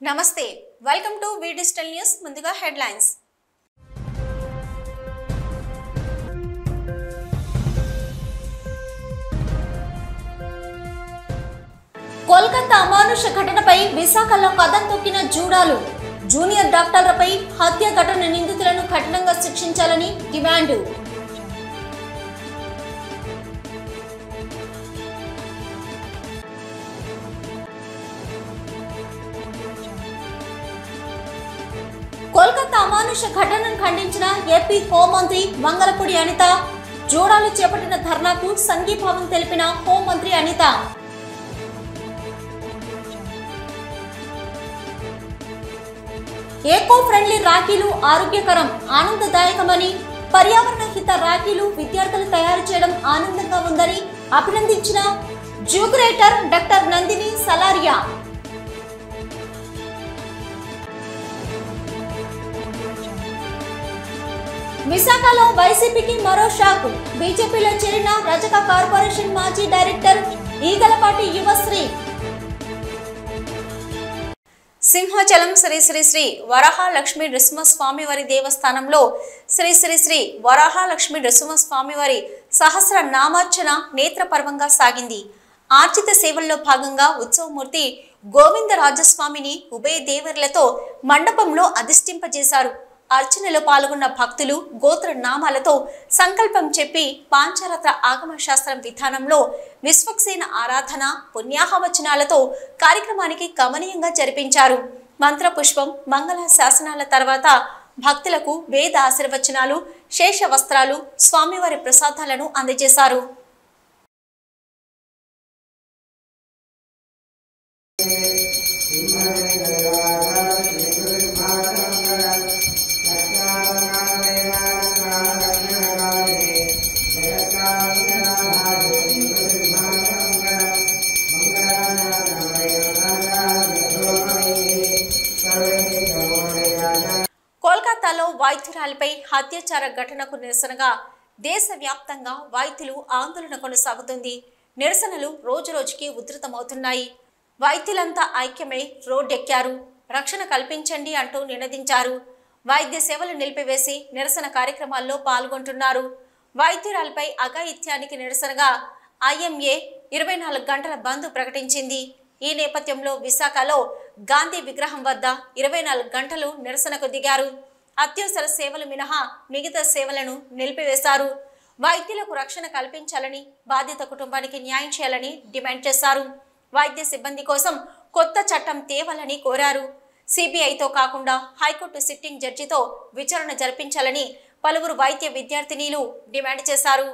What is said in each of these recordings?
నమస్తే welcome to V digital news ముందుగా headlines Kolkata అమానుష ఘటనపై విశాఖలో కదం తొక్కిన జూడాలు జూనియర్ డాక్టర్లపై హత్య ఘటన నిందితులను కఠినంగా శిక్షించాలని డిమాండ్ కోల్కతా అమానుష ఘటనను ఖండించిన ఏపీ హోంమంత్రి మంగళపూడి అనిత జూడాలు చేపట్టిన ధర్నాకు సంఘీభావం తెలిపిన హోంమంత్రి అనిత ఏకో ఫ్రెండ్లీ రాఖీలు ఆరోగ్యకరం ఆనందదాయకమని పర్యావరణ హిత రాఖీలు విద్యార్థులు తయారు చేయడం ఆనందంగా ఉందని అభినందించిన జూగ్రేటర్ డాక్టర్ నందిని సలారియా విశాఖలో వైసీపీకి మరో షాక్ బీజేపీలో చేరిన రజక కార్పొరేషన్ మాజీ డైరెక్టర్ ఈగలపాటి యువశ్రీ సింహాచలం శ్రీ శ్రీ శ్రీ వరాహలక్ష్మి నృసింహస్వామివారి దేవస్థానంలో శ్రీ శ్రీ శ్రీ వరాహలక్ష్మి నృసింహస్వామివారి సహస్ర నామార్చన నేత్రపర్వంగా సాగింది. ఆర్జిత సేవల్లో భాగంగా ఉత్సవమూర్తి గోవిందరాజస్వామిని ఉభయ దేవరులతో మండపంలో అధిష్ఠింపజేశారు. అర్చనలో పాల్గొన్న భక్తులు గోత్ర నామాలతో సంకల్పం చెప్పి పాంచరత్న ఆగమ శాస్త్రం విధానంలో విశ్వక్సేన ఆరాధన పుణ్యాహవచనాలతో కార్యక్రమానికి గమనీయంగా జరిపించారు. మంత్రపుష్పం మంగళ శాసనాల తర్వాత భక్తులకు వేద ఆశీర్వచనాలు శేష వస్త్రాలు స్వామివారి ప్రసాదాలను అందజేశారు. కోల్కతాలో వైద్యురాలిపై అత్యాచార ఘటనకు నిరసనగా దేశవ్యాప్తంగా వైద్యులు ఆందోళన కొనసాగుతుంది. నిరసనలు రోజురోజుకి ఉధృతమవుతున్నాయి. వైద్యులంతా ఐక్యమై రోడ్డెక్కారు. రక్షణ కల్పించండి అంటూ నినదించారు. వైద్య సేవలు నిలిపివేసి నిరసన కార్యక్రమాల్లో పాల్గొంటున్నారు. వైద్యురాలపై అఘాయిత్యానికి నిరసనగా ఐఎంఏ 24 గంటల బంద్ ప్రకటించింది. ఈ నేపథ్యంలో విశాఖలో గాంధీ విగ్రహం వద్ద 24 గంటలు నిరసనకు దిగారు. అత్యవసర సేవలు మినహా మిగతా సేవలను నిలిపివేశారు. వైద్యులకు రక్షణ కల్పించాలని, బాధిత కుటుంబానికి న్యాయం చేయాలని డిమాండ్ చేశారు. వైద్య సిబ్బంది కోసం కొత్త చట్టం తేవాలని కోరారు. సిబిఐతో కాకుండా హైకోర్టు సిట్టింగ్ జడ్జితో విచారణ జరిపించాలని పలువురు వైద్య విద్యార్థినీలు డిమాండ్ చేశారు.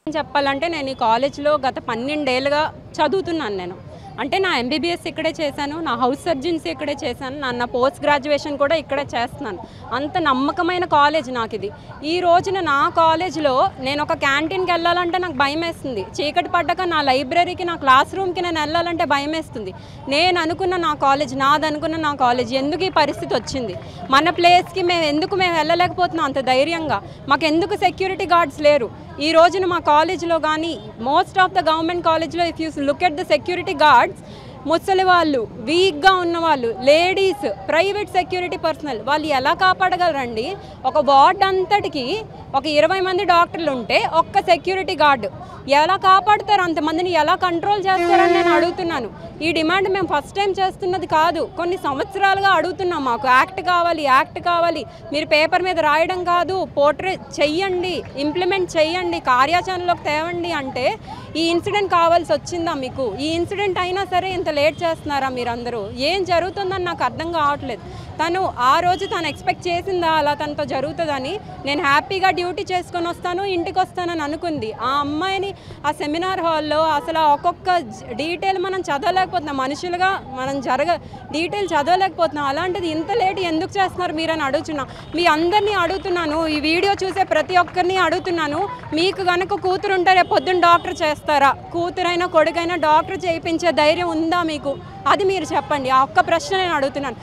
చెప్పాలంటే నేను ఈ కాలేజ్లో గత 12 ఏళ్ళుగా చదువుతున్నాను. నేను అంటే నా ఎంబీబీఎస్ ఇక్కడే చేశాను, నా హౌస్ సర్జన్సీ ఇక్కడే చేశాను, నా పోస్ట్ గ్రాడ్యుయేషన్ కూడా ఇక్కడే చేస్తున్నాను. అంత నమ్మకమైన కాలేజ్ నాకు ఇది. ఈ రోజున నా కాలేజ్లో నేను ఒక క్యాంటీన్కి వెళ్ళాలంటే నాకు భయం వేస్తుంది. చీకటి పడ్డాక నా లైబ్రరీకి, నా క్లాస్ రూమ్కి నేను వెళ్ళాలంటే భయం వేస్తుంది. నేను అనుకున్న నా కాలేజ్, నాదనుకున్న నా కాలేజ్ ఎందుకు ఈ పరిస్థితి వచ్చింది? మన ప్లేస్కి మేము వెళ్ళలేకపోతున్నాం అంత ధైర్యంగా. మాకు ఎందుకు సెక్యూరిటీ గార్డ్స్ లేరు? ఈ రోజున మా కాలేజ్లో కానీ మోస్ట్ ఆఫ్ ద గవర్నమెంట్ కాలేజ్లో if you look at the security guards, ముసలి వాళ్ళు, వీక్గా ఉన్నవాళ్ళు, లేడీస్, ప్రైవేట్ సెక్యూరిటీ పర్సనల్ వాళ్ళు ఎలా కాపాడగలరండి? ఒక వార్డ్ అంతటికి ఒక 20 మంది డాక్టర్లు ఉంటే ఒక్క సెక్యూరిటీ గార్డు ఎలా కాపాడుతారు? అంతమందిని ఎలా కంట్రోల్ చేస్తారని నేను అడుగుతున్నాను. ఈ డిమాండ్ మేము ఫస్ట్ టైం చేస్తున్నది కాదు, కొన్ని సంవత్సరాలుగా అడుగుతున్నాం. మాకు యాక్ట్ కావాలి. మీరు పేపర్ మీద రాయడం కాదు, పోర్ట్రేట్ చెయ్యండి, ఇంప్లిమెంట్ చెయ్యండి, కార్యాచరణలోకి తేవండి అంటే ఈ ఇన్సిడెంట్ కావాల్సి వచ్చిందా మీకు? ఈ ఇన్సిడెంట్ అయినా సరే ఇంత లేట్ చేస్తున్నారా మీరందరూ? ఏం జరుగుతుందని నాకు అర్థం కావట్లేదు. తను ఆ రోజు తను ఎక్స్పెక్ట్ చేసిందా అలా తనతో జరుగుతుందని? నేను హ్యాపీగా డ్యూటీ చేసుకొని వస్తాను, ఇంటికి వస్తానని అనుకుంది. ఆ అమ్మాయిని ఆ సెమినార్ హాల్లో అసలు ఒక్కొక్క డీటెయిల్ మనం చదవలేకపోతున్నాం. మనుషులుగా మనం డీటెయిల్ చదవలేకపోతున్నాం. అలాంటిది ఇంత లేట్ ఎందుకు చేస్తున్నారు మీరని అడుగుతున్నా. మీ అందరినీ అడుగుతున్నాను, ఈ వీడియో చూసే ప్రతి ఒక్కరిని అడుగుతున్నాను. మీకు కనుక కూతురు ఉంటే రేపు పొద్దున్న డాక్టర్ చేస్తారా? కూతురైనా కొడుకైనా డాక్టర్ చేయించే ధైర్యం ఉందా మీకు? అది మీరు చెప్పండి. ఆ ఒక్క ప్రశ్న నేను అడుగుతున్నాను.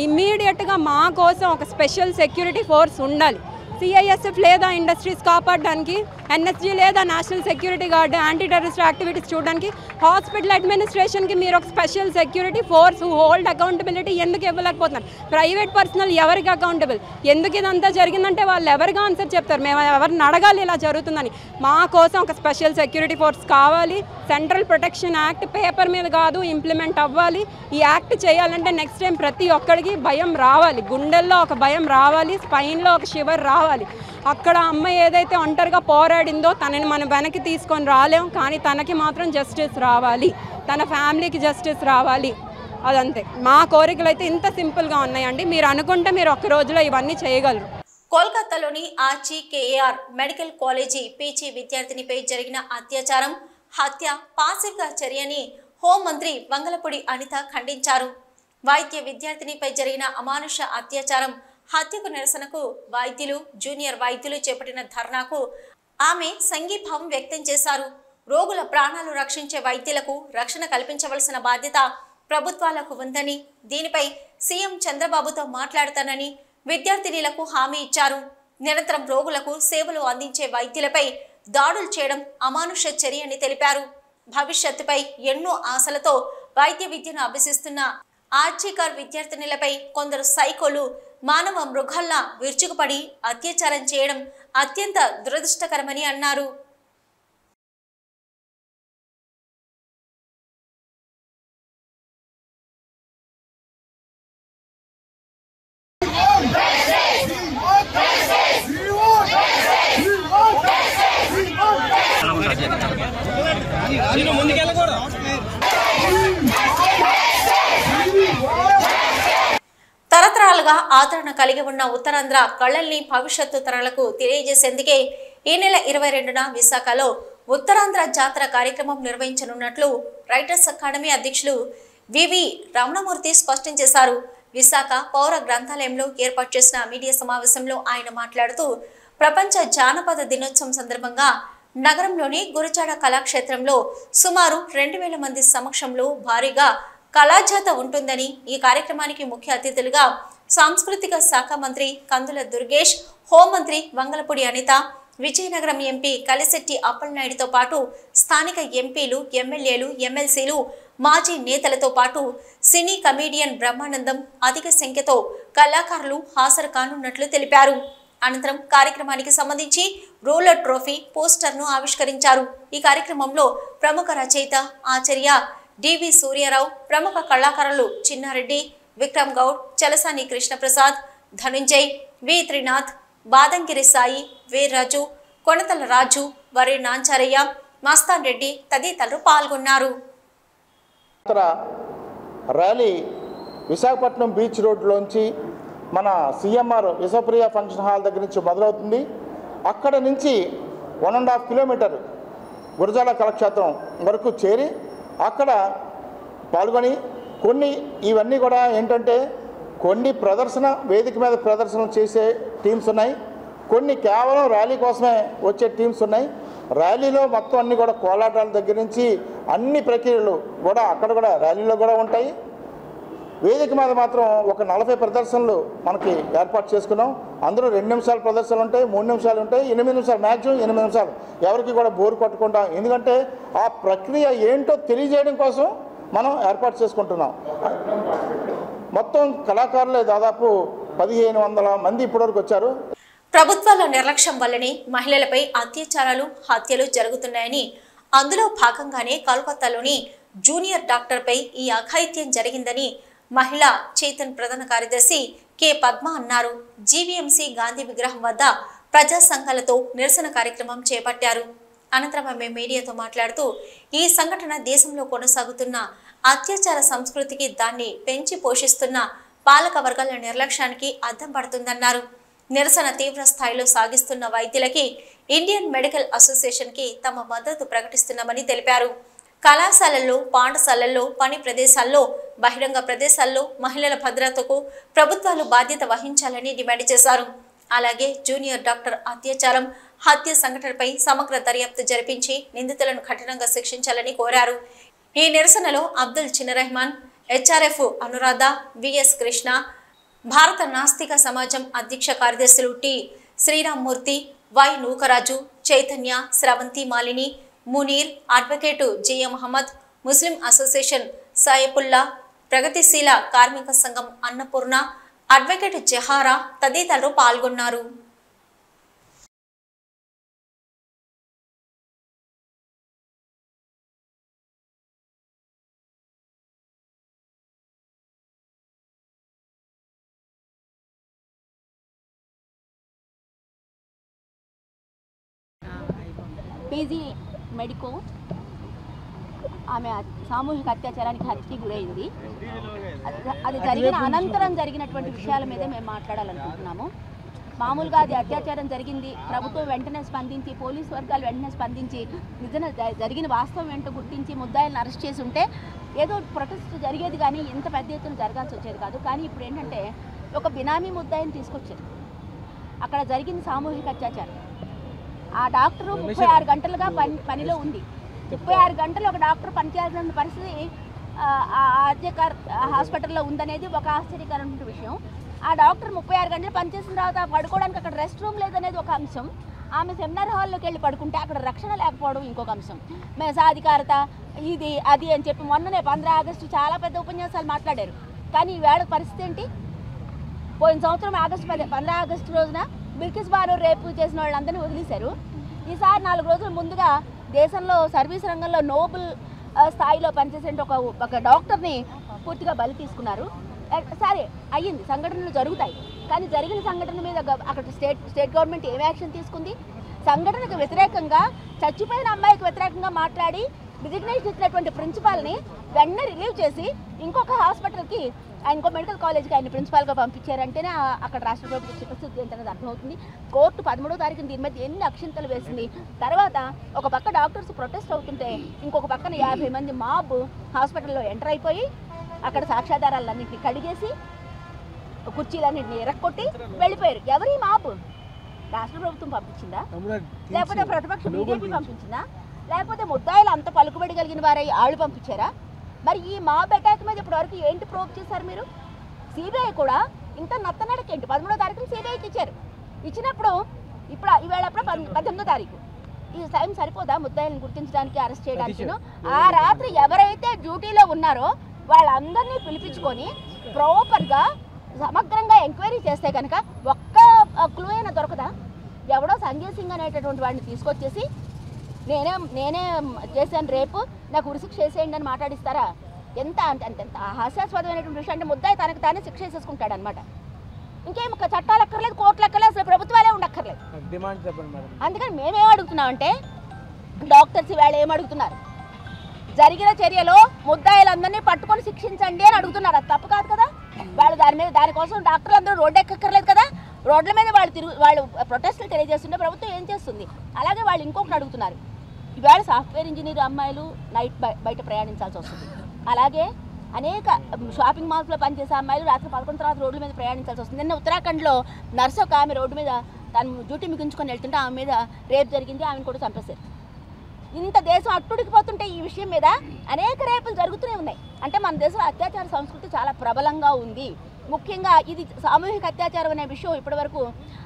ఇమ్మీడియట్గా మా కోసం ఒక స్పెషల్ సెక్యూరిటీ ఫోర్స్ ఉండాలి. సిఐఎస్ఎఫ్ లేదా ఇండస్ట్రీస్ కాపాడడానికి ఎన్ఎస్జీ లేదా national security guard anti terrorist activities చూడడానికి హాస్పిటల్ అడ్మినిస్ట్రేషన్కి మీరు ఒక special security force hold accountability ఎందుకు ఇవ్వలేకపోతున్నారు? ప్రైవేట్ పర్సనల్ ఎవరికి అకౌంటబుల్? ఎందుకు ఇదంతా జరిగిందంటే వాళ్ళు ఎవరికి ఆన్సర్ చెప్తారు? మేము ఎవరిని అడగాలి ఇలా జరుగుతుందని? మా కోసం ఒక స్పెషల్ సెక్యూరిటీ ఫోర్స్ కావాలి. సెంట్రల్ ప్రొటెక్షన్ యాక్ట్ పేపర్ మీద కాదు, ఇంప్లిమెంట్ అవ్వాలి. ఈ యాక్ట్ చేయాలంటే నెక్స్ట్ టైం ప్రతి ఒక్కడికి భయం రావాలి, గుండెల్లో ఒక భయం రావాలి, స్పైన్లో ఒక షివర్ రావాలి. అక్కడ అమ్మాయి ఏదైతే ఒంటరిగా పోరాడిందో తనని మనం వెనక్కి తీసుకొని రాలేం, కానీ తనకి మాత్రం జస్టిస్ రావాలి, తన ఫ్యామిలీకి జస్టిస్ రావాలి. అదంతే మా కోరికలు అయితే ఇంత సింపుల్గా ఉన్నాయండి. మీరు అనుకుంటే మీరు ఒక్క రోజులో ఇవన్నీ చేయగలరు. కోల్కతాలోని RGKR మెడికల్ కాలేజీ పీజీ విద్యార్థినిపై జరిగిన అత్యాచారం, హత్య పాసివ్గా చర్యని హోంమంత్రి వంగలపూడి అనిత ఖండించారు. వైద్య విద్యార్థినిపై జరిగిన అమానుష అత్యాచారం, హత్యకు నిరసనకు వైద్యులు, జూనియర్ వైద్యులు చేపట్టిన ధర్నాకు ఆమె సంఘీభావం వ్యక్తం చేశారు. రోగుల ప్రాణాలు రక్షించే వైద్యులకు రక్షణ కల్పించవలసిన బాధ్యత ప్రభుత్వాలకు ఉందని, దీనిపై సీఎం చంద్రబాబుతో మాట్లాడతానని విద్యార్థినులకు హామీ ఇచ్చారు. నిరంతరం రోగులకు సేవలు అందించే వైద్యులపై దాడులు చేయడం అమానుష చర్య అని తెలిపారు. భవిష్యత్తుపై ఎన్నో ఆశలతో వైద్య విద్యను అభ్యసిస్తున్న RGKR విద్యార్థినులపై కొందరు సైకోలు మానవ మృగాల్లా విరుచుకుపడి అత్యాచారం చేయడం అత్యంత దురదృష్టకరమని అన్నారు. తరతరాలుగా ఆదరణ కలిగి ఉన్న ఉత్తరాంధ్ర కళల్ని భవిష్యత్తు తరాలకు తెలియజేసేందుకే ఈ నెల 22న విశాఖలో ఉత్తరాంధ్ర జాతర కార్యక్రమం నిర్వహించనున్నట్లు రైటర్స్ అకాడమీ అధ్యక్షులు వివి రమణమూర్తి స్పష్టం చేశారు. విశాఖ పౌర గ్రంథాలయంలో ఏర్పాటు చేసిన మీడియా సమావేశంలో ఆయన మాట్లాడుతూ, ప్రపంచ జానపద దినోత్సవం సందర్భంగా నగరంలోని గురజాడ కళాక్షేత్రంలో సుమారు 2000 మంది సమక్షంలో భారీగా కళాజాత ఉంటుందని, ఈ కార్యక్రమానికి ముఖ్య అతిథులుగా సాంస్కృతిక శాఖ మంత్రి కందుల దుర్గేష్, హోంమంత్రి వంగలపూడి అనిత, విజయనగరం ఎంపీ కలిశెట్టి అప్పలనాయుడుతో పాటు స్థానిక ఎంపీలు, ఎమ్మెల్యేలు, ఎమ్మెల్సీలు, మాజీ నేతలతో పాటు సినీ కమీడియన్ బ్రహ్మానందం అధిక సంఖ్యతో కళాకారులు హాజరు కానున్నట్లు తెలిపారు. అనంతరం కార్యక్రమానికి సంబంధించి రూలర్ ట్రోఫీ పోస్టర్ను ఆవిష్కరించారు. ఈ కార్యక్రమంలో ప్రముఖ రచయిత ఆచార్య డివి సూర్యారావు, ప్రముఖ కళాకారులు చిన్నారెడ్డి, విక్రమ్ గౌడ్, చలసాని కృష్ణప్రసాద్, ధనుంజయ్, వి త్రినాథ్, బాదంగిరి సాయి, వీర్రాజు, కొనతల రాజు, వరి నాంచారయ్య, మస్తాన్ రెడ్డి తదితరులు పాల్గొన్నారు. ర్యాలీ విశాఖపట్నం బీచ్ రోడ్లోంచి మన CMR విశ్వప్రియ ఫంక్షన్ హాల్ దగ్గర నుంచి మొదలవుతుంది. అక్కడ నుంచి 1.5 కిలోమీటర్ గురజాల కళాక్షేత్రం వరకు చేరి అక్కడ పాల్గొని ఇవన్నీ కూడా ఏంటంటే కొన్ని ప్రదర్శన వేదిక మీద ప్రదర్శనలు చేసే టీమ్స్ ఉన్నాయి, కొన్ని కేవలం ర్యాలీ కోసమే వచ్చే టీమ్స్ ఉన్నాయి. ర్యాలీలో మొత్తం అన్నీ కూడా కోలాటాల దగ్గర నుంచి అన్ని ప్రక్రియలు కూడా అక్కడ కూడా ర్యాలీలో కూడా ఉంటాయి. వేదిక మీద మాత్రం ఒక 40 ప్రదర్శనలు మనకి ఏర్పాటు చేసుకున్నాం. అందులో 2 నిమిషాల ప్రదర్శనలు ఉంటాయి, 3 నిమిషాలు ఉంటాయి, 8 నిమిషాలు, మ్యాక్సిమం 8 నిమిషాలు. ఎవరికి కూడా బోరు కొట్టుకుంటాం, ఎందుకంటే ఆ ప్రక్రియ ఏంటో తెలియజేయడం కోసం మనం ఏర్పాటు చేసుకుంటున్నాం. మొత్తం కళాకారులే దాదాపు 1500 మంది ఇప్పటివరకు వచ్చారు. ప్రభుత్వాల నిర్లక్ష్యం వల్లనే మహిళలపై అత్యాచారాలు, హత్యలు జరుగుతున్నాయని, అందులో భాగంగానే కోల్కతాలోని జూనియర్ డాక్టర్పై ఈ అఘాయిత్యం జరిగిందని మహిళా చైతన్ ప్రధాన కార్యదర్శి కె పద్మ అన్నారు. జీవీఎంసీ గాంధీ విగ్రహం వద్ద ప్రజా సంఘాలతో నిరసన కార్యక్రమం చేపట్టారు. అనంతరం ఆమె మీడియాతో మాట్లాడుతూ, ఈ సంఘటన దేశంలో కొనసాగుతున్న అత్యాచార సంస్కృతికి, దాన్ని పెంచి పోషిస్తున్న పాలక వర్గాల నిర్లక్ష్యానికి అద్దం పడుతుందన్నారు. నిరసన తీవ్ర స్థాయిలో సాగిస్తున్న వైద్యులకి ఇండియన్ మెడికల్ అసోసియేషన్కి తమ మద్దతు ప్రకటిస్తున్నామని తెలిపారు. కళాశాలల్లో, పాఠశాలల్లో, పని ప్రదేశాల్లో, బహిరంగ ప్రదేశాల్లో మహిళల భద్రతకు ప్రభుత్వాలు బాధ్యత వహించాలని డిమాండ్ చేశారు. అలాగే జూనియర్ డాక్టర్ అత్యాచారం, హత్య సంఘటనపై సమగ్ర దర్యాప్తు జరిపించి నిందితులను కఠినంగా శిక్షించాలని కోరారు. ఈ నిరసనలో అబ్దుల్ చిన్నరెహమాన్, HRF అనురాధ, VS కృష్ణ, భారత నాస్తిక సమాజం అధ్యక్ష కార్యదర్శులు T Sriramamurthy, Y Nookaraju, Chaitanya, Sravanthi Malini, Munir, advocate GA Mohammed, Muslim association Saifullah, ప్రగతిశీల కార్మిక సంఘం అన్నపూర్ణ, అడ్వకేట్ జహారా తదితరులు పాల్గొన్నారు. పీజీ మెడికో ఆమె సామూహిక అత్యాచారానికి హత్యకి గురైంది. అది జరిగిన అనంతరం జరిగినటువంటి విషయాల మీద మేము మాట్లాడాలనుకుంటున్నాము. మామూలుగా అది అత్యాచారం జరిగింది, ప్రభుత్వం వెంటనే స్పందించి, పోలీసు వర్గాలు వెంటనే స్పందించి నిజంగా జరిగిన వాస్తవం ఏంటో గుర్తించి ముద్దాయిలను అరెస్ట్ చేసి ఉంటే ఏదో ప్రొటెస్ట్ జరిగేది, కానీ ఇంత పెద్ద ఎత్తున జరగాల్సి వచ్చేది కాదు. కానీ ఇప్పుడు ఏంటంటే ఒక బినామీ ముద్దాయిని తీసుకొచ్చారు. అక్కడ జరిగింది సామూహిక అత్యాచారం. ఆ డాక్టరు 36 గంటలుగా పనిలో ఉంది. 36 గంటలు ఒక డాక్టర్ పనిచేయాల్సిన పరిస్థితి ఆర్జేకర్ హాస్పిటల్లో ఉందనేది ఒక ఆశ్చర్యకరమైన విషయం. ఆ డాక్టర్ 36 గంటలు పనిచేసిన తర్వాత పడుకోవడానికి అక్కడ రెస్ట్ రూమ్ లేదనేది ఒక అంశం. ఆమె సెమినార్ హాల్లోకి వెళ్ళి పడుకుంటే అక్కడ రక్షణ లేకపోవడం ఇంకొక అంశం. మేము సాధికారత ఇది అది అని చెప్పి మొన్ననే 15 ఆగస్టు చాలా పెద్ద ఉపన్యాసాలు మాట్లాడారు. కానీ ఈవేళ పరిస్థితి ఏంటి? పోయిన సంవత్సరం 15 ఆగస్టు రోజున బిల్కిస్ బాను రేపు చేసిన వాళ్ళందరినీ వదిలేశారు. ఈసారి 4 రోజుల ముందుగా దేశంలో సర్వీస్ రంగంలో నోబెల్ స్థాయిలో పనిచేసే ఒక డాక్టర్ని పూర్తిగా బలి తీసుకున్నారు. సరే అయ్యింది, సంఘటనలు జరుగుతాయి. కానీ జరిగిన సంఘటన మీద అక్కడ స్టేట్ గవర్నమెంట్ ఏం యాక్షన్ తీసుకుంది? సంఘటనకు వ్యతిరేకంగా, చచ్చిపోయిన అమ్మాయికి వ్యతిరేకంగా మాట్లాడి డిజిగ్నేషన్ ఇచ్చినటువంటి ప్రిన్సిపాల్ని వెంటనే రిలీవ్ చేసి ఇంకొక హాస్పిటల్కి, ఇంకో మెడికల్ కాలేజ్కి ఆయన ప్రిన్సిపాల్గా పంపించారంటేనే అక్కడ రాష్ట్ర ప్రభుత్వం చిత్తశుద్ధి ఏంటనేది అర్థమవుతుంది. కోర్టు 13వ తారీఖున దీని మీద ఎన్ని అక్షింతలు వేసింది. తర్వాత ఒక పక్క డాక్టర్స్ ప్రొటెస్ట్ అవుతుంటే ఇంకొక పక్కన 50 మంది మాబ్ హాస్పిటల్లో ఎంటర్ అయిపోయి అక్కడ సాక్ష్యాధారాలన్నింటినీ కడిగేసి కుర్చీలన్నింటినీ ఎరక్కొట్టి వెళ్ళిపోయారు. ఎవరి మాబ్? రాష్ట్ర ప్రభుత్వం పంపించిందా? లేకపోతే ప్రతిపక్ష బీజేపీ పంపించిందా? లేకపోతే ముద్దాయిలు అంత పలుకుబడి కలిగిన వారై ఆళ్ళు పంపించారా? మరి ఈ మాబ్ అటాక్ మీద ఇప్పటివరకు ఏంటి ప్రోబ్ చేశారు మీరు? సిబిఐ కూడా ఇంత నత్తనడకేంటి? 13వ తారీఖున సిబిఐకి ఇచ్చారు. ఇచ్చినప్పుడు ఈవేళ 18వ తారీఖు ఈ టైం సరిపోదా ముద్దాయిలను గుర్తించడానికి, అరెస్ట్ చేయడానికి? ఆ రాత్రి ఎవరైతే డ్యూటీలో ఉన్నారో వాళ్ళందరినీ పిలిపించుకొని ప్రాపర్గా సమగ్రంగా ఎంక్వైరీ చేస్తే కనుక ఒక్క క్లూ అయినా దొరకదా? ఎవడో సంజయ్ సింగ్ అనేటటువంటి వాడిని తీసుకొచ్చేసి నేనే చేశాను రేపు, నాకు ఉరిశిక్ష చేసేయండి అని మాట్లాడిస్తారా? ఎంత హాస్యాస్పదమైనటువంటి విషయం. అంటే ముద్దాయి తనకు తానే శిక్ష చేసుకుంటాడు అనమాట. ఇంకేం చట్టాలు అక్కర్లేదు, కోర్టులు అక్కర్లేదు, అసలు ప్రభుత్వాలే ఉండక్కర్లేదు. అందుకని మేమేం అడుగుతున్నామంటే డాక్టర్స్ ఇవాళ ఏం అడుగుతున్నారు? జరిగిన చర్యలో ముద్దాయిలందరినీ పట్టుకొని శిక్షించండి అని అడుగుతున్నారు. అది తప్పు కాదు కదా? వాళ్ళు దానికోసం డాక్టర్లు అందరూ రోడ్డు ఎక్కర్లేదు కదా? రోడ్ల మీద వాళ్ళు ప్రొటెస్టులు తెలియజేస్తుంటే ప్రభుత్వం ఏం చేస్తుంది? అలాగే వాళ్ళు ఇంకొకటి అడుగుతున్నారు. ఇవాళ సాఫ్ట్వేర్ ఇంజనీర్ అమ్మాయిలు నైట్ బయట ప్రయాణించాల్సి వస్తుంది. అలాగే అనేక షాపింగ్ మాల్స్లో పనిచేసే అమ్మాయిలు రాత్రి 11 తర్వాత రోడ్ల మీద ప్రయాణించాల్సి వస్తుంది. నిన్న ఉత్తరాఖండ్లో నర్సు ఒక ఆమె రోడ్డు మీద తను డ్యూటీ ముగించుకొని వెళ్తుంటే ఆమె మీద రేప్ జరిగింది, ఆమెను కూడా చంపేశారు. ఇంత దేశం అట్టుడికిపోతుంటే ఈ విషయం మీద అనేక రేపులు జరుగుతూనే ఉన్నాయి. అంటే మన దేశంలో అత్యాచార సంస్కృతి చాలా ప్రబలంగా ఉంది. ముఖ్యంగా ఇది సామూహిక అత్యాచారం అనే విషయం ఇప్పటివరకు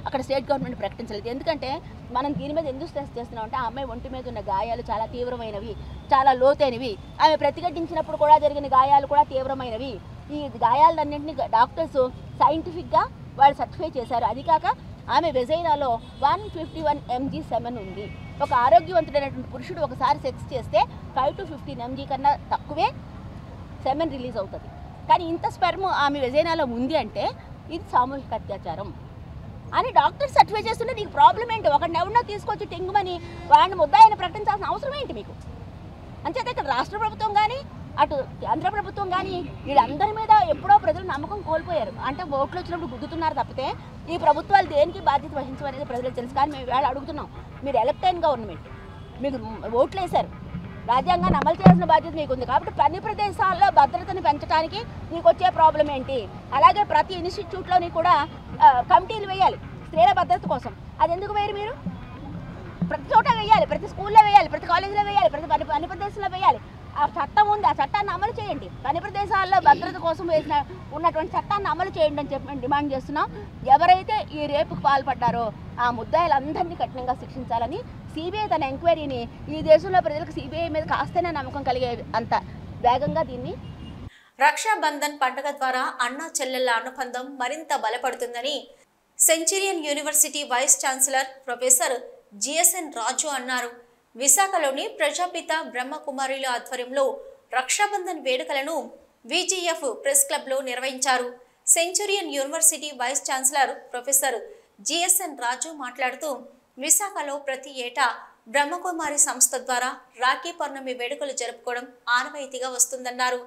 అక్కడ స్టేట్ గవర్నమెంట్ ప్రకటించలేదు. ఎందుకంటే మనం దీని మీద ఎందుకు స్ట్రెస్ చేస్తున్నాం అంటే ఆ అమ్మాయి ఒంటి మీద ఉన్న గాయాలు చాలా తీవ్రమైనవి, చాలా లోతైనవి. ఆమె ప్రతిఘటించినప్పుడు కూడా జరిగిన గాయాలు కూడా తీవ్రమైనవి. ఈ గాయాలన్నింటినీ డాక్టర్స్ సైంటిఫిక్గా వాళ్ళు సర్టిఫై చేశారు. అది కాక ఆమె వెజైనాలో 151 mg సెమెన్ ఉంది. ఒక ఆరోగ్యవంతుడైనటువంటి పురుషుడు ఒకసారి సెక్స్ చేస్తే 5 to 15 mg కన్నా తక్కువే సెమెన్ రిలీజ్ అవుతుంది. కానీ ఇంత స్పెర్మ్ ఆమె వెజైనాలో ఉంది అంటే ఇది సామూహిక అత్యాచారం అని డాక్టర్ సర్టిఫై చేస్తుంటే నీకు ప్రాబ్లం ఏంటి? ఒకటి ఎవరినో తీసుకొచ్చి టింగుమని వాడిని ముద్దాయిని ప్రకటించాల్సిన అవసరం ఏంటి మీకు? అంచేత ఇక్కడ రాష్ట్ర ప్రభుత్వం కానీ అటు కేంద్ర ప్రభుత్వం కానీ వీళ్ళందరి మీద ఎప్పుడో ప్రజలు నమ్మకం కోల్పోయారు. అంటే ఓట్లు వచ్చినప్పుడు గుద్దుతున్నారు తప్పితే ఈ ప్రభుత్వాలు దేనికి బాధ్యత వహించమనేది ప్రజలకు తెలుసు. కానీ మేము వేళ అడుగుతున్నాం, మీరు ఎలక్ట్ అయిన గవర్నమెంట్, మీకు ఓట్లు వేశారు, రాజ్యాంగాన్ని అమలు చేయాల్సిన బాధ్యత మీకు ఉంది. కాబట్టి అన్ని ప్రదేశాల్లో భద్రతను పెంచడానికి మీకు వచ్చే ప్రాబ్లం ఏంటి? అలాగే ప్రతి ఇన్స్టిట్యూట్లోని కూడా కమిటీలు వేయాలి స్త్రీల భద్రత కోసం. అది ఎందుకు వేరు? మీరు ప్రతి చోట వేయాలి, ప్రతి స్కూల్లో వేయాలి, ప్రతి కాలేజీలో వేయాలి, ప్రతి అన్ని ప్రదేశంలో వేయాలి. ఆ చట్టం ఉంది, ఆ చట్టాన్ని అమలు చేయండి. పని ప్రదేశాల్లో భద్రత కోసం ఉన్నటువంటి చట్టాన్ని అమలు చేయండి అని చెప్పి మేము డిమాండ్ చేస్తున్నాం. ఎవరైతే ఈ రేపుకు పాల్పడ్డారో ఆ ముద్దాయిలందరినీ కఠినంగా శిక్షించాలని, సిబిఐ తన ఎంక్వైరీని, ఈ దేశంలో ప్రజలకు సిబిఐ మీద కాస్తేనే నమ్మకం కలిగే అంత వేగంగా దీన్ని. రక్షాబంధన్ పండుగ ద్వారా అన్నా చెల్లెళ్ల అనుబంధం మరింత బలపడుతుందని Centurion University vice chancellor professor GSN Raju అన్నారు. విశాఖలోని ప్రజాపిత బ్రహ్మకుమారిల ఆధ్వర్యంలో రక్షాబంధన్ వేడుకలను విజిఎఫ్ ప్రెస్ క్లబ్లో నిర్వహించారు. Centurion University vice chancellor professor GSN Raju మాట్లాడుతూ, విశాఖలో ప్రతి ఏటా బ్రహ్మకుమారి సంస్థ ద్వారా రాఖీ పౌర్ణమి వేడుకలు జరుపుకోవడం ఆనవాయితీగా వస్తుందన్నారు.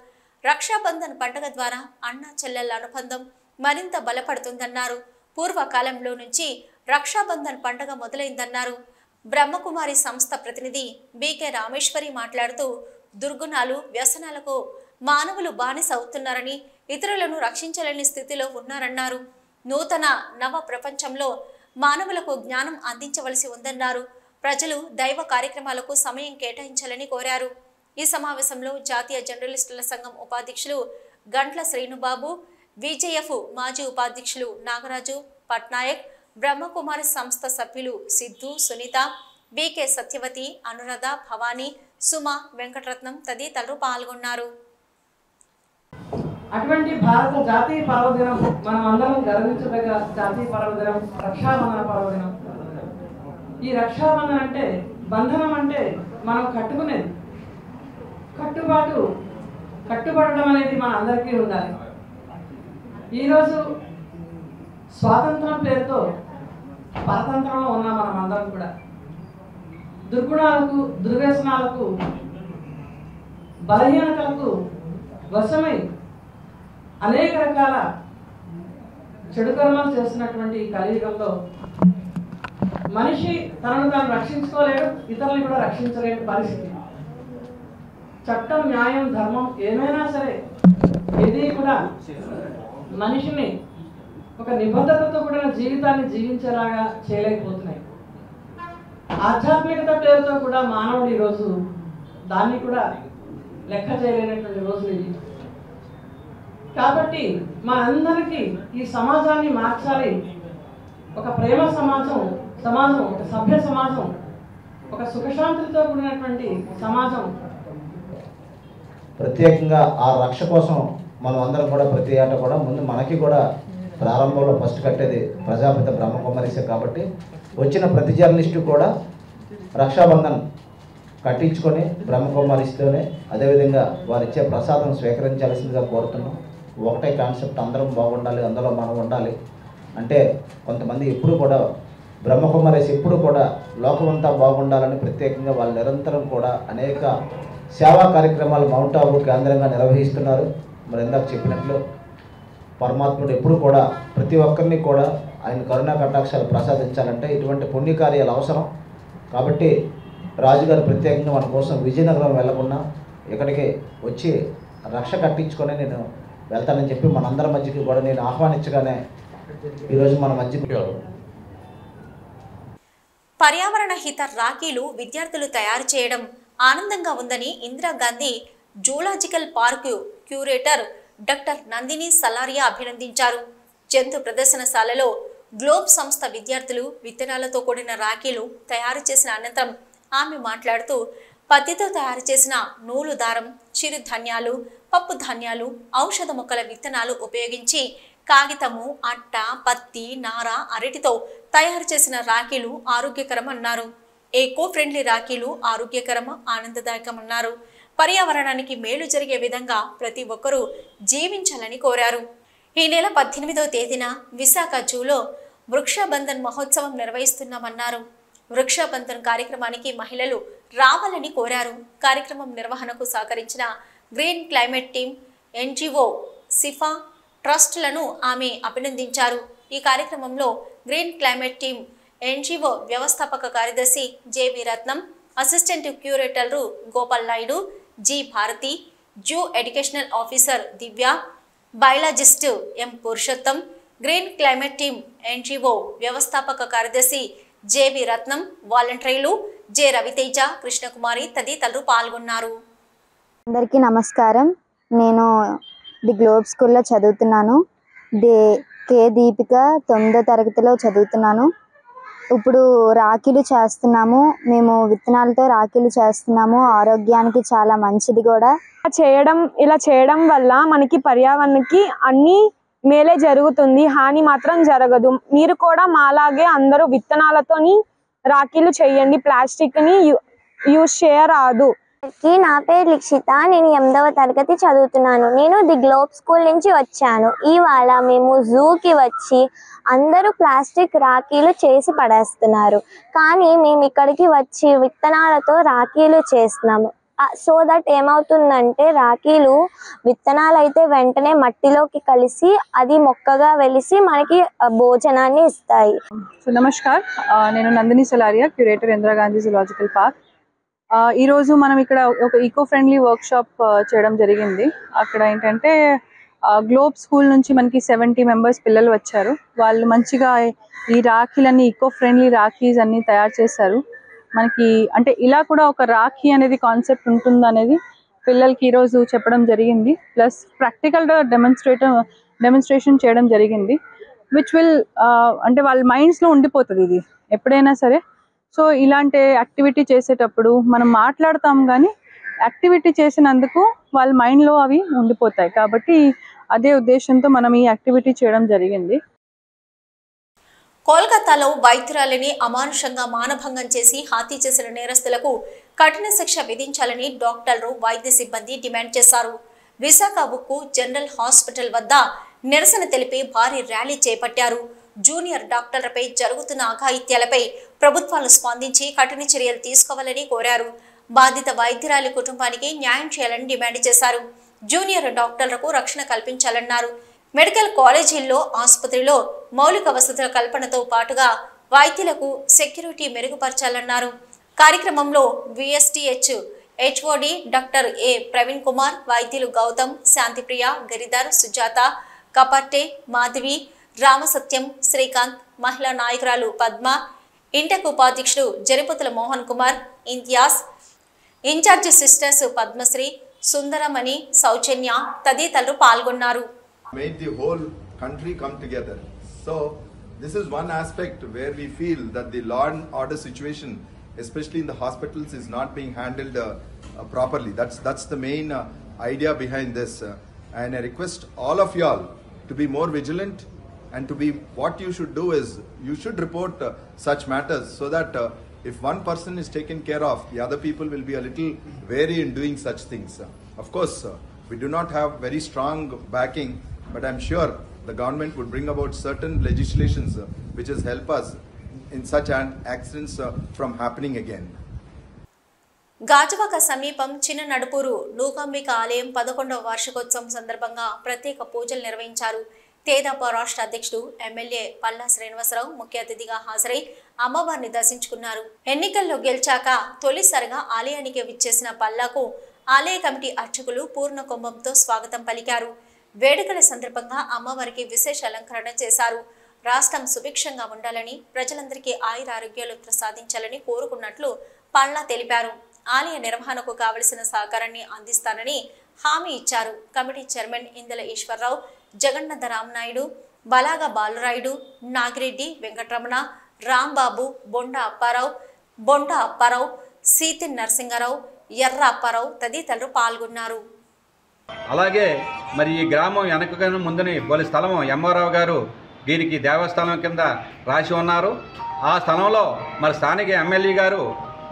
రక్షాబంధన్ పండుగ ద్వారా అన్నా చెల్లెళ్ల అనుబంధం మరింత బలపడుతుందన్నారు. పూర్వకాలంలో నుంచి రక్షాబంధన్ పండుగ మొదలైందన్నారు. బ్రహ్మకుమారి సంస్థ ప్రతినిధి బీకే రామేశ్వరి మాట్లాడుతూ, దుర్గుణాలు, వ్యసనాలకు మానవులు బానిస అవుతున్నారని, ఇతరులను రక్షించలేని స్థితిలో ఉన్నారన్నారు. నూతన నవ ప్రపంచంలో మానవులకు జ్ఞానం అందించవలసి ఉందన్నారు. ప్రజలు దైవ కార్యక్రమాలకు సమయం కేటాయించాలని కోరారు. ఈ సమావేశంలో జాతీయ జర్నలిస్టుల సంఘం ఉపాధ్యక్షులు గంట్ల శ్రీనుబాబు, విజేఎఫ్ మాజీ ఉపాధ్యక్షులు నాగరాజు పట్నాయక్, బ్రహ్మకుమారి సంస్థ సభ్యులు సిద్ధు, సునీత, బీకే సత్యవతి, అనురాధ, భవానీ, సుమ, వెంకటరత్నం తదితరులు పాల్గొన్నారు. అటువంటి భారత జాతీయ పర్వదినం, మనం అందరం గర్వించదగ్గ జాతీయ పర్వదినం రక్షాబంధన పర్వదినం. ఈ రక్షాబంధన అంటే, బంధనం అంటే మనం కట్టుకునేది, కట్టుబడడం అనేది మన అందరికీ ఉండాలి. ఈరోజు స్వాతంత్రం పేరుతో పరతంత్రంలో ఉన్న మనం అందరం కూడా దుర్గుణాలకు, దుర్వ్యసనాలకు, బలహీనతలకు వశమై అనేక రకాల చెడు కర్మలు చేస్తున్నటువంటి ఈ కలియుగంలో మనిషి తనను తాను రక్షించుకోలేడు, ఇతరులను కూడా రక్షించలేని పరిస్థితి. చట్టం, న్యాయం, ధర్మం ఏమైనా సరే ఇది కూడా మనిషిని ఒక నిబద్ధతతో కూడిన జీవితాన్ని జీవించేలాగా చేయలేకపోతున్నాయి. ఆధ్యాత్మికత పేరుతో కూడా మానవుడు ఈరోజు దాన్ని కూడా లెక్క చేయలేనటువంటి రోజులు ఇది. కాబట్టి మనందరికీ ఈ సమాజాన్ని మార్చాలి. ఒక ప్రేమ సమాజం, ఒక సభ్య సమాజం, ఒక సుఖశాంతితో కూడినటువంటి సమాజం. ప్రత్యేకంగా ఆ రక్ష కోసం మనం అందరం కూడా ప్రతి ఏటా కూడా ముందు మనకి కూడా ప్రారంభంలో ఫస్ట్ కట్టేది ప్రజాపిత బ్రహ్మకుమారిసే. కాబట్టి వచ్చిన ప్రతి జర్నలిస్టు కూడా రక్షాబంధన్ కట్టించుకొని బ్రహ్మకుమారిస్తూనే అదేవిధంగా వారిచ్చే ప్రసాదం స్వీకరించాల్సిందిగా కోరుతున్నాం. ఒకటే కాన్సెప్ట్, అందరం బాగుండాలి, అందులో మనం ఉండాలి. అంటే కొంతమంది ఎప్పుడు కూడా బ్రహ్మకుమారిస్ ఎప్పుడు కూడా లోకమంతా బాగుండాలని ప్రత్యేకంగా వాళ్ళు నిరంతరం కూడా అనేక సేవా కార్యక్రమాలు మౌంట్ ఆబు కేంద్రంగా నిర్వహిస్తున్నారు. మరి ఇందాక చెప్పినట్లు పరమాత్ముడు ఎప్పుడు కూడా ప్రతి ఒక్కరిని కూడా ఆయన కరుణా కటాక్షాలు ప్రసాదించాలంటే ఇటువంటి పుణ్యకార్యాలు అవసరం. కాబట్టి రాజుగారు ప్రత్యేకంగా మన కోసం విజయనగరం వెళ్ళకుండా ఇక్కడికి వచ్చి రక్ష కట్టించుకొని నేను వెళ్తానని చెప్పి మనందరి మధ్యకి కూడా నేను ఆహ్వానించగానే ఈరోజు మన మధ్యకి పర్యావరణ హిత రాఖీలు విద్యార్థులు తయారు చేయడం ఆనందంగా ఉందని Indira Gandhi zoological park curator doctor Nandini Salaria అభినందించారు. జంతు ప్రదర్శనశాలలో గ్లోబ్ సంస్థ విద్యార్థులు విత్తనాలతో కూడిన రాఖీలు తయారు చేసిన అనంతరం ఆమె మాట్లాడుతూ, పత్తితో తయారు చేసిన నూలు దారం, చిరుధాన్యాలు, పప్పు ధాన్యాలు, ఔషధ మొక్కల విత్తనాలు ఉపయోగించి కాగితము, అట్ట, పత్తి, నార, అరటితో తయారు చేసిన రాఖీలు ఆరోగ్యకరం అన్నారు. ఏకో ఫ్రెండ్లీ రాఖీలు ఆరోగ్యకరం, ఆనందదాయకమన్నారు. పర్యావరణానికి మేలు జరిగే విధంగా ప్రతి ఒక్కరూ జీవించాలని కోరారు. ఈ నెల 18వ తేదీన విశాఖ జూలో వృక్షబంధన్ మహోత్సవం నిర్వహిస్తున్నామన్నారు. వృక్షబంధన్ కార్యక్రమానికి మహిళలు రావాలని కోరారు. కార్యక్రమం నిర్వహణకు సహకరించిన green climate team, NGO, Sipah ట్రస్టులను ఆమె అభినందించారు. ఈ కార్యక్రమంలో గ్రీన్ క్లైమేట్ టీమ్ ఎన్జిఓ వ్యవస్థాపక కార్యదర్శి జేవి రత్నం, అసిస్టెంట్ క్యూరేటర్లు Gopal Naidu, G Bharathi, zoo educational officer Divya, biologist M Purushottam, green climate team NGO వ్యవస్థాపక కార్యదర్శి జేవి రత్నం, వాలంటీర్లు జె రవితేజ, కృష్ణకుమారి తదితరులు పాల్గొన్నారు. అందరికీ నమస్కారం. నేను ది గ్లోబ్ స్కూల్లో చదువుతున్నాను. కే దీపిక 9వ తరగతిలో చదువుతున్నాను. ఇప్పుడు రాఖీలు చేస్తున్నాము. మేము విత్తనాలతో రాఖీలు చేస్తున్నాము. ఆరోగ్యానికి చాలా మంచిది కూడా. ఇలా చేయడం వల్ల మనకి పర్యావరణానికి అన్ని మేలే జరుగుతుంది, హాని మాత్రం జరగదు. మీరు కూడా మాలాగే అందరూ విత్తనాలతోని రాఖీలు చేయండి. ప్లాస్టిక్ని యూజ్ చేయరాదు. నా పేరు లిక్షిత. నేను 8వ తరగతి చదువుతున్నాను. నేను ది గ్లోబ్ స్కూల్ నుంచి వచ్చాను. ఇవాళ మేము జూకి వచ్చి అందరూ ప్లాస్టిక్ రాఖీలు చేసి పడేస్తున్నారు, కానీ మేము ఇక్కడికి వచ్చి విత్తనాలతో రాఖీలు చేస్తున్నాము. సో దట్ ఏమవుతుందంటే రాఖీలు విత్తనాలు అయితే వెంటనే మట్టిలోకి కలిసి అది మొక్కగా వెలిసి మనకి భోజనాన్ని ఇస్తాయి. సో నమస్కార్, నేను Nandini Salaria, curator Indira Gandhi zoological park. ఈరోజు మనం ఇక్కడ ఒక ఈకో ఫ్రెండ్లీ వర్క్షాప్ చేయడం జరిగింది. అక్కడ ఏంటంటే గ్లోబ్ స్కూల్ నుంచి మనకి 70 మెంబర్స్ పిల్లలు వచ్చారు. వాళ్ళు మంచిగా ఈ రాఖీలన్నీ ఈకో ఫ్రెండ్లీ రాఖీస్ అన్నీ తయారు చేశారు. మనకి అంటే ఇలా కూడా ఒక రాఖీ అనేది కాన్సెప్ట్ ఉంటుందనేది పిల్లలకి ఈరోజు చెప్పడం జరిగింది. ప్లస్ ప్రాక్టికల్గా డెమోన్స్ట్రేషన్ చేయడం జరిగింది, విచ్ విల్ అంటే వాళ్ళ మైండ్స్లో ఉండిపోతుంది ఇది ఎప్పుడైనా సరే. సో ఇలాంటి యాక్టివిటీ చేసేటప్పుడు మనం మాట్లాడతాం, కానీ యాక్టివిటీ చేసినందుకు వాళ్ళ మైండ్లో అవి ఉండిపోతాయి. కాబట్టి అదే ఉద్దేశంతో మనం ఈ యాక్టివిటీ చేయడం జరిగింది. కోల్కతాలో వైద్యురాలిని అమానుషంగా మానభంగం చేసి హత్య చేసిన నేరస్తులకు కఠిన శిక్ష విధించాలని డాక్టర్లు, వైద్య సిబ్బంది డిమాండ్ చేశారు. విశాఖ ఉక్కు జనరల్ హాస్పిటల్ వద్ద నిరసన తెలిపి భారీ ర్యాలీ చేపట్టారు. జూనియర్ డాక్టర్లపై జరుగుతున్న అఘాయిత్యాలపై ప్రభుత్వాలు స్పందించి కఠిన చర్యలు తీసుకోవాలని కోరారు. బాధిత వైద్యురాలి కుటుంబానికి న్యాయం చేయాలని డిమాండ్ చేశారు. జూనియర్ డాక్టర్లకు రక్షణ కల్పించాలన్నారు. మెడికల్ కాలేజీల్లో, ఆసుపత్రిలో మౌలిక వసతుల కల్పనతో పాటుగా వైద్యులకు సెక్యూరిటీ మెరుగుపరచాలన్నారు. కార్యక్రమంలో VSTH HOD doctor A Praveen Kumar, వైద్యులు గౌతమ్, శాంతిప్రియ, గిరిధర్, సుజాత, కపర్టే, మాధవి, రామసత్యం, శ్రీకాంత్, మహిళా నాయకురాలు పద్మ, ఇంటక్ ఉపాధ్యక్షుడు జరిపతుల మోహన్ కుమార్, ఇంతియాజ్, ఇన్ఛార్జి సిస్టర్స్ పద్మశ్రీ, సుందరమణి, సౌజన్య తదితరులు పాల్గొన్నారు. Made the whole country come together. So this is one aspect where we feel that the law and order situation, especially in the hospitals, is not being handled properly. That's the main idea behind this. And I request all of y'all to be more vigilant, and to be, what you should do is you should report such matters, so that if one person is taken care of, the other people will be a little wary in doing such things. Of course, we do not have very strong backing, but I'm sure the government would bring about certain legislations which has help us in such accidents from happening again. Gajuwaka సమీపం చిన్న నడుపూరు నూకాంబిక ఆలయం 11వ వార్షికోత్సవం సందర్భంగా ప్రత్యేక పూజలు నిర్వహించారు. తేదాప రాష్ట్ర అధ్యక్షుడు ఎమ్మెల్యే పల్లా శ్రీనివాసరావు ముఖ్య అతిథిగా హాజరై అమ్మవారిని దర్శించుకున్నారు. ఎన్నికల్లో గెలిచాక తొలిసారిగా ఆలయానికి విచ్చేసిన పల్లాకు ఆలయ కమిటీ అర్చకులు పూర్ణ కుంభంతో స్వాగతం పలికారు. వేడుకల సందర్భంగా అమ్మవారికి విశేష అలంకరణ చేశారు. రాష్ట్రం సుభిక్షంగా ఉండాలని, ప్రజలందరికీ ఆయురారోగ్యాలు ప్రసాదించాలని కోరుకున్నట్లు పల్లా తెలిపారు. ఆలయ నిర్వహణకు కావలసిన సహకారాన్ని అందిస్తానని హామీ ఇచ్చారు. కమిటీ చైర్మన్ ఇందల ఈశ్వరరావు, జగన్నాథ రామనాయుడు, బలాగా బాలరాయుడు, నాగిరెడ్డి వెంకటరమణ, రాంబాబు, బొండా అప్పారావు, సీతి నరసింగారావు, ఎర్ర అప్పారావు తదితరులు పాల్గొన్నారు. అలాగే మరి ఈ గ్రామం వెనకగానే ముందుని బోలి స్థలం ఎంఆర్రావు గారు దీనికి దేవస్థానం కింద రాసి ఉన్నారు. ఆ స్థలంలో మరి స్థానిక ఎమ్మెల్యే గారు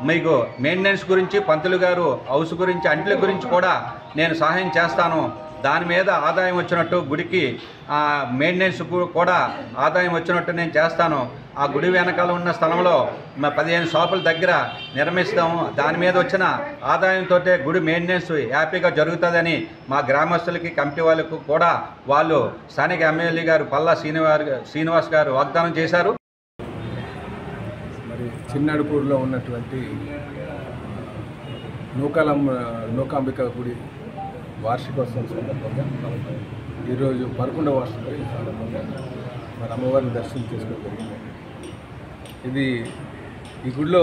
మీకు మెయింటెనెన్స్ గురించి, పంతులు గారు హౌస్ గురించి, అంట్ల గురించి కూడా నేను సహాయం చేస్తాను, దాని మీద ఆదాయం వచ్చినట్టు గుడికి మెయింటెనెన్స్ కూడా ఆదాయం వచ్చినట్టు నేను చేస్తాను, ఆ గుడి వెనకాల ఉన్న స్థలంలో 15 షాపుల దగ్గర నిర్మిస్తాము, దాని మీద వచ్చిన ఆదాయంతో గుడి మెయింటెనెన్స్ హ్యాపీగా జరుగుతుందని మా గ్రామస్తులకి, కమిటీ వాళ్ళకు కూడా వాళ్ళు స్థానిక ఎమ్మెల్యే గారు పల్లా శ్రీనివాస్ గారు వాగ్దానం చేశారు. మరి చిన్నడుపూరులో ఉన్నటువంటి నూకాంబిక గుడి వార్షికోత్సవం సందర్భంగా ఈరోజు 11వ వార్షికోత్సవం సందర్భంగా మరి అమ్మవారిని దర్శనం చేసుకోవడం జరిగింది. ఇది ఈ గుడిలో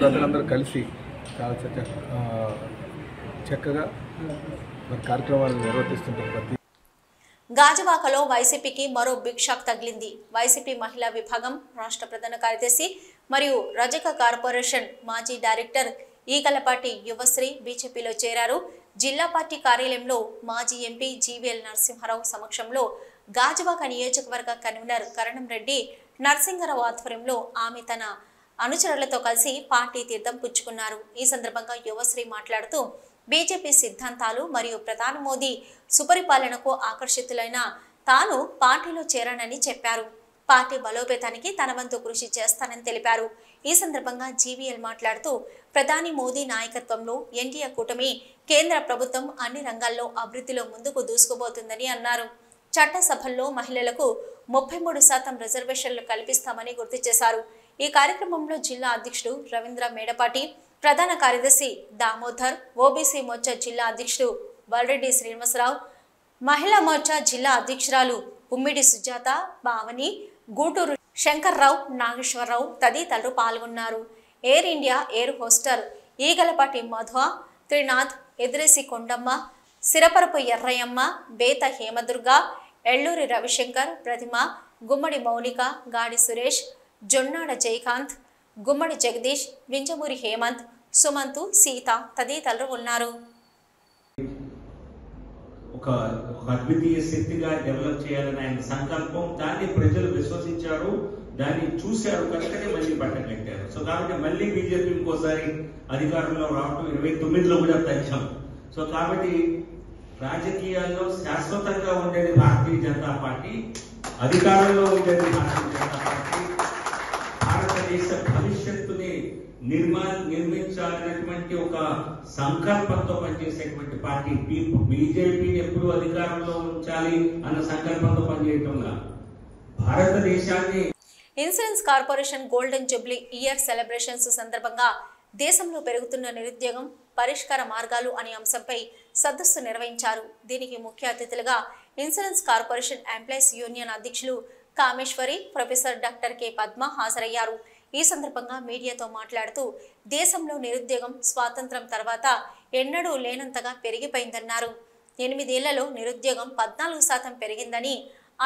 ప్రజలందరూ కలిసి చాలా చక్కగా మరి కార్యక్రమాలను నిర్వర్తిస్తుంటారు. ప్రతి గాజువాకలో వైసీపీకి మరో బిగ్ షాక్ తగిలింది. వైసీపీ మహిళా విభాగం రాష్ట్ర ప్రధాన కార్యదర్శి మరియు రజక కార్పొరేషన్ మాజీ డైరెక్టర్ ఈగలపాటి యువశ్రీ బీజేపీలో చేరారు. జిల్లా పార్టీ కార్యాలయంలో మాజీ ఎంపీ జీవీఎల్ నరసింహారావు సమక్షంలో గాజువాక నియోజకవర్గ కన్వీనర్ కరణం రెడ్డి నరసింహారావు ఆధ్వర్యంలో ఆమె తన అనుచరులతో కలిసి పార్టీ తీర్థం పుచ్చుకున్నారు. ఈ సందర్భంగా యువశ్రీ మాట్లాడుతూ బీజేపీ సిద్ధాంతాలు మరియు ప్రధాని మోదీ సుపరిపాలనకు ఆకర్షితులైన తాను పార్టీలో చేరానని చెప్పారు. పార్టీ బలోపేతానికి తన వంతు కృషి చేస్తానని తెలిపారు. ఈ సందర్భంగా జీవీఎల్ మాట్లాడుతూ ప్రధాని మోదీ నాయకత్వంలో ఎన్డీఏ కూటమి కేంద్ర ప్రభుత్వం అన్ని రంగాల్లో అభివృద్ధిలో ముందుకు దూసుకుపోతుందని అన్నారు. చట్టసభల్లో మహిళలకు 33% రిజర్వేషన్లు కల్పిస్తామని గుర్తు చేశారు. ఈ కార్యక్రమంలో జిల్లా అధ్యక్షుడు రవీంద్ర మేడపాటి, ప్రధాన కార్యదర్శి దామోదర్, ఓబీసీ మోర్చా జిల్లా అధ్యక్షుడు వల్రెడ్డి శ్రీనివాసరావు, మహిళా మోర్చా జిల్లా అధ్యక్షురాలు ఉమ్మిడి సుజాత, భావని, గూటూరు శంకర్రావు, నాగేశ్వరరావు తదితరులు పాల్గొన్నారు. Air India air hostess Eegalapati Madhuva, Trinath, Eduresi Kondamma, Sirapurapu Errayyamma, Betha Hemadurga, Elluri Ravi Shankar, Pratima, Gummadi Mounika, Gadi Suresh, Jonnada Jayakanth, గుమ్మడి జగదీష్, వింజమూరి హేమంత్, సుమంతు, సీత తదితరులు ఉన్నారు. ఒక అద్వితీయ శక్తిగా డెవలప్ చేయాలని ఆయన సంకల్పం, దాన్ని ప్రజలు విశ్వసించారు, దాన్ని చూశారు, కనుకనే మళ్ళీ పట్టం కట్టారు. సో కాబట్టి మళ్ళీ బీజేపీ ఇంకోసారి అధికారంలో రావడం 29లో కూడా తెచ్చాం. సో కాబట్టి రాజకీయాల్లో శాశ్వతంగా ఉండేది భారతీయ జనతా పార్టీ, అధికారంలో ఉండేది భారతీయ జనతా పార్టీ. భారతదేశ భవిష్యత్తుని నిర్మించాలనేటువంటి ఒక సంకల్పంతో పనిచేసేటువంటి పార్టీ. బీజేపీని ఎప్పుడు అధికారంలో ఉంచాలి అన్న సంకల్పంతో పనిచేయటంలా భారతదేశాన్ని. Insurance corporation golden jubilee year celebrations సందర్భంగా దేశంలో పెరుగుతున్న నిరుద్యోగం, పరిష్కార మార్గాలు అనే అంశంపై సదస్సు నిర్వహించారు. దీనికి ముఖ్య అతిథులుగా ఇన్సూరెన్స్ కార్పొరేషన్ ఎంప్లాయీస్ యూనియన్ అధ్యక్షులు Kameshwari, professor doctor K Padma హాజరయ్యారు. ఈ సందర్భంగా మీడియాతో మాట్లాడుతూ దేశంలో నిరుద్యోగం స్వాతంత్రం తర్వాత ఎన్నడూ లేనంతగా పెరిగిపోయిందన్నారు. 8 ఏళ్లలో నిరుద్యోగం 14% పెరిగిందని,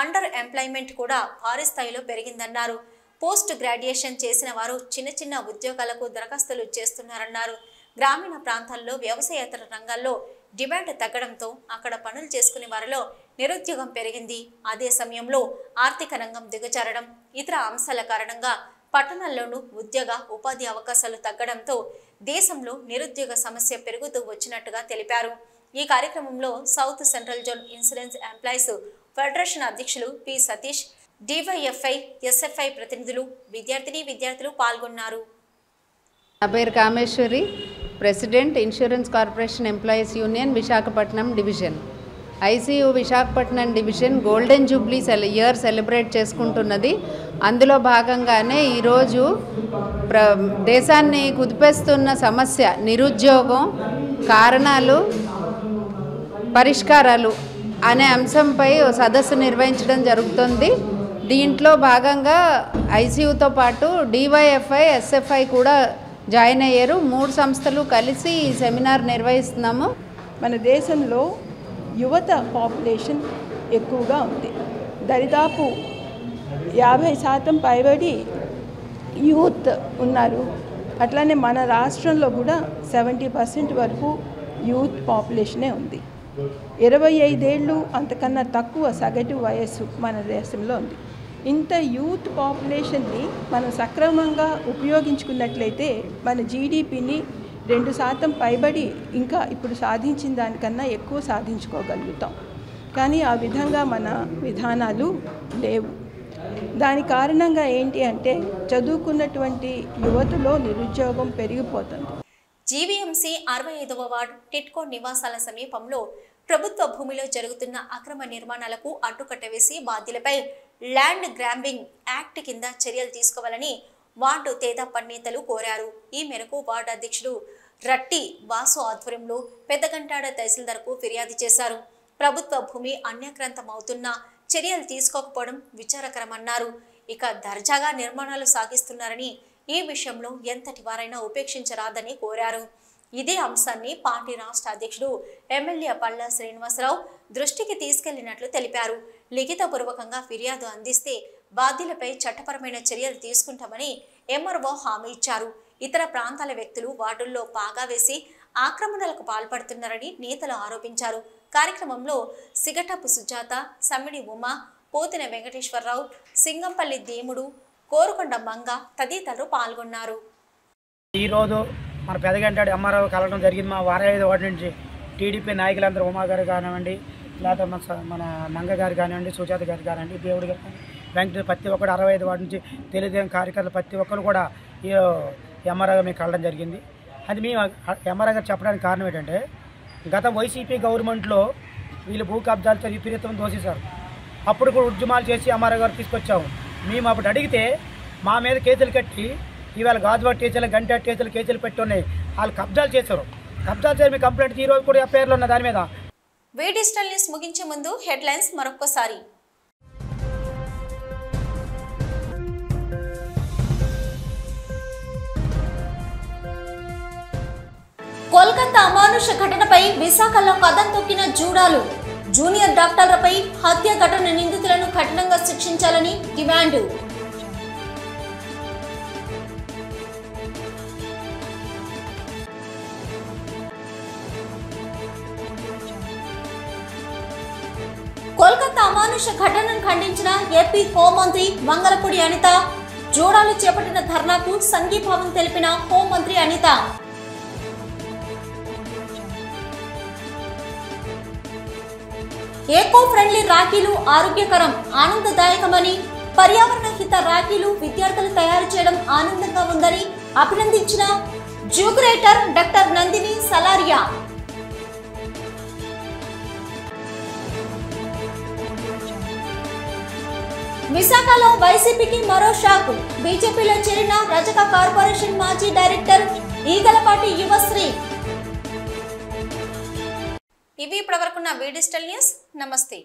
అండర్ ఎంప్లాయ్మెంట్ కూడా భారీ స్థాయిలో పెరిగిందన్నారు. పోస్ట్ గ్రాడ్యుయేషన్ చేసిన వారు చిన్న చిన్న ఉద్యోగాలకు దరఖాస్తులు చేస్తున్నారన్నారు. గ్రామీణ ప్రాంతాల్లో వ్యవసాయేతర రంగాల్లో డిమాండ్ తగ్గడంతో అక్కడ పనులు చేసుకునే వారిలో నిరుద్యోగం పెరిగింది. అదే సమయంలో ఆర్థిక రంగం దిగజారడం, ఇతర అంశాల కారణంగా పట్టణాల్లోనూ ఉద్యోగ ఉపాధి అవకాశాలు తగ్గడంతో దేశంలో నిరుద్యోగ సమస్య పెరుగుతూ వచ్చినట్టుగా తెలిపారు. ఈ కార్యక్రమంలో south central zone insurance employees federation అధ్యక్షులు పి సతీష్, డివైఎఫ్ఐ, ఎస్ఎఫ్ఐ ప్రతినిధులు, విద్యార్థులు పాల్గొన్నారు. నా పేరు Kameswari, president insurance corporation employees union Visakhapatnam division. ICU Visakhapatnam division golden jubilee year celebrate చేసుకుంటున్నది. అందులో భాగంగానే ఈరోజు దేశాన్ని కుదిపేస్తున్న సమస్య నిరుద్యోగం, కారణాలు, పరిష్కారాలు అనే అంశంపై సదస్సు నిర్వహించడం జరుగుతుంది. దీంట్లో భాగంగా ఐసీయూతో పాటు డివైఎఫ్ఐ, ఎస్ఎఫ్ఐ కూడా జాయిన్ అయ్యారు. 3 సంస్థలు కలిసి ఈ సెమినార్ నిర్వహిస్తున్నాము. మన దేశంలో యువత పాపులేషన్ ఎక్కువగా ఉంది. దరిదాపు 50% పైబడి యూత్ ఉన్నారు. అట్లానే మన రాష్ట్రంలో కూడా 70% వరకు యూత్ పాపులేషనే ఉంది. 25 ఏళ్ళు అంతకన్నా తక్కువ సగటు వయస్సు మన దేశంలో ఉంది. ఇంత యూత్ పాపులేషన్ని మనం సక్రమంగా ఉపయోగించుకున్నట్లయితే మన జీడిపిని 2% పైబడి ఇంకా ఇప్పుడు సాధించిన దానికన్నా ఎక్కువ సాధించుకోగలుగుతాం. కానీ ఆ విధంగా మన విధానాలు లేవు. దాని కారణంగా ఏంటి అంటే చదువుకున్నటువంటి యువతలో నిరుద్యోగం పెరిగిపోతుంది. జీవీఎంసీ 65వ వార్డు టిట్కో నివాసాల సమీపంలో ప్రభుత్వ భూమిలో జరుగుతున్న అక్రమ నిర్మాణాలకు అడ్డుకట్ట వేసి బాధ్యులపై ల్యాండ్ గ్రాంబింగ్ యాక్ట్ కింద చర్యలు తీసుకోవాలని వార్డు తేదాప నేతలు కోరారు. ఈ మేరకు వార్డు అధ్యక్షుడు రట్టి వాసు ఆధ్వర్యంలో పెద్దగంటాడ తహసీల్దార్కు ఫిర్యాదు చేశారు. ప్రభుత్వ భూమి అన్యాక్రాంతమవుతున్నా చర్యలు తీసుకోకపోవడం విచారకరమన్నారు. ఇక దర్జాగా నిర్మాణాలు సాగిస్తున్నారని, ఈ విషయంలో ఎంతటి వారైనా ఉపేక్షించరాదని కోరారు. ఇదే అంశాన్ని పార్టీ రాష్ట్ర అధ్యక్షుడు ఎమ్మెల్యే పల్లా శ్రీనివాసరావు దృష్టికి తీసుకెళ్లినట్లు తెలిపారు. లిఖితపూర్వకంగా ఫిర్యాదు అందిస్తే బాధ్యులపై చట్టపరమైన చర్యలు తీసుకుంటామని ఎంఆర్ఓ హామీ ఇచ్చారు. ఇతర ప్రాంతాల వ్యక్తులు వార్డుల్లో పాగా వేసి ఆక్రమణలకు పాల్పడుతున్నారని నేతలు ఆరోపించారు. కార్యక్రమంలో సిగటపు సుజాత, సమ్మిడి ఉమా, పోతిన వెంకటేశ్వరరావు, సింగంపల్లి దేముడు, కోరుకొండ మంగ తదితరులు పాల్గొన్నారు. ఈరోజు మన పెదగంటాడు ఎంఆర్ఓ కలవడం జరిగింది. మా 65 వార్డు నుంచి టీడీపీ నాయకులందరూ ఉమా గారు కానివ్వండి, లేకపోతే మన మంగ గారు కానివ్వండి, సుజాత గారు కానివ్వండి, దేవుడు గారు వెంకటేశ్వర, ప్రతి ఒక్కరు 65 వార్డు నుంచి తెలుగుదేశం కార్యకర్తలు ప్రతి ఒక్కరు కూడా ఈ ఎంఆర్ఓ మేము కలవడం జరిగింది. అది మేము ఎంఆర్ఓ గారు చెప్పడానికి కారణం ఏంటంటే, గత వైసీపీ గవర్నమెంట్లో వీళ్ళు భూ కబ్జాలతో విపరీతం దోషిస్తారు. అప్పుడు కూడా ఉద్యమాలు చేసి ఎంఆర్ఓ గారు తీసుకొచ్చాము. మేము అప్పుడు అడిగితే మా మీద కేసులు కట్టి ఇవాళ గాజువాడ టీచర్లు, గంట టీచర్లు కేసులు పెట్టి ఉన్నాయి. వాళ్ళు కబ్జాలు చేశారు. కబ్జాలు చేసి మీ కంప్లైంట్ ఈ రోజు కూడా ఎఫ్ఐఆర్లు ఉన్న దాని మీద. డిజిటల్ న్యూస్ ముగించే ముందు హెడ్లైన్స్ మరొకసారి. కోల్కతా అమానుష ఘటనపై విశాఖలో కథం తొక్కిన జూడాలు. జూనియర్ డాక్టర్లపై హత్య ఘటన నిందితులను కఠినంగా శిక్షించాలని డిమాండ్. కోల్కతా అమానుష ఘటనను ఖండించిన ఏపీ హోంమంత్రి మంగళపూడి అనిత. జూడాలు చేపట్టిన ధర్నాకు సంఘీభావం తెలిపిన హోంమంత్రి అనిత. ఏకో ఫ్రెండ్లీ రాఖీలు ఆరోగ్యకరం, ఆనందదాయకమని, పర్యావరణ హిత రాఖీలు విద్యార్థులు తయారు చేయడం ఆనందంగా ఉందని అభినందించిన జూగ్రేటర్ డాక్టర్ నందిని సలారియా. విశాఖలో వైసీపీకి మరో షాక్. బీజేపీలో చేరిన రజక కార్పొరేషన్ మాజీ డైరెక్టర్ ఈగలపాటి యువశ్రీ. ఇవి ఇప్పటివరకున్న డిజిటల్ న్యూస్. నమస్తే.